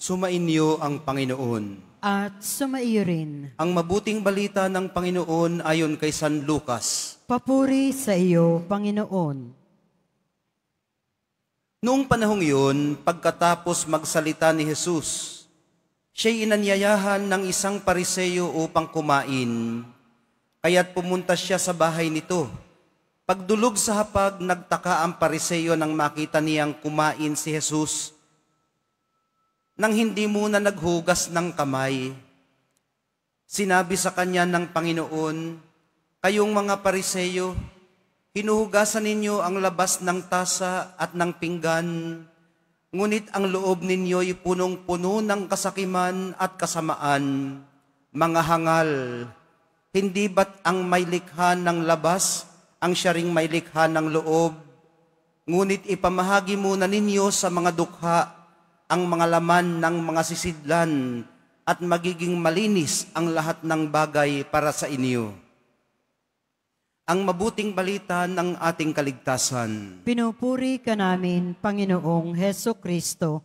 Sumainyo ang Panginoon. At sumaiyo rin. Ang mabuting balita ng Panginoon ayon kay San Lucas. Papuri sa iyo, Panginoon. Noong panahong yun, pagkatapos magsalita ni Jesus, siya'y inanyayahan ng isang Pariseo upang kumain. Kaya't pumunta siya sa bahay nito. Pagdulog sa hapag, nagtaka ang Pariseo nang makita niyang kumain si Jesus nang hindi muna naghugas ng kamay. Sinabi sa kanya ng Panginoon, "Kayong mga Pariseo, hinuhugasan ninyo ang labas ng tasa at ng pinggan, ngunit ang loob ninyo'y punong-puno ng kasakiman at kasamaan. Mga hangal, hindi ba't ang may likha ng labas ang siya ring may likha ng loob? Ngunit ipamahagi muna ninyo sa mga dukha ang mga laman ng mga sisidlan at magiging malinis ang lahat ng bagay para sa inyo." Ang mabuting balita ng ating kaligtasan. Pinupuri ka namin, Panginoong Heso Kristo.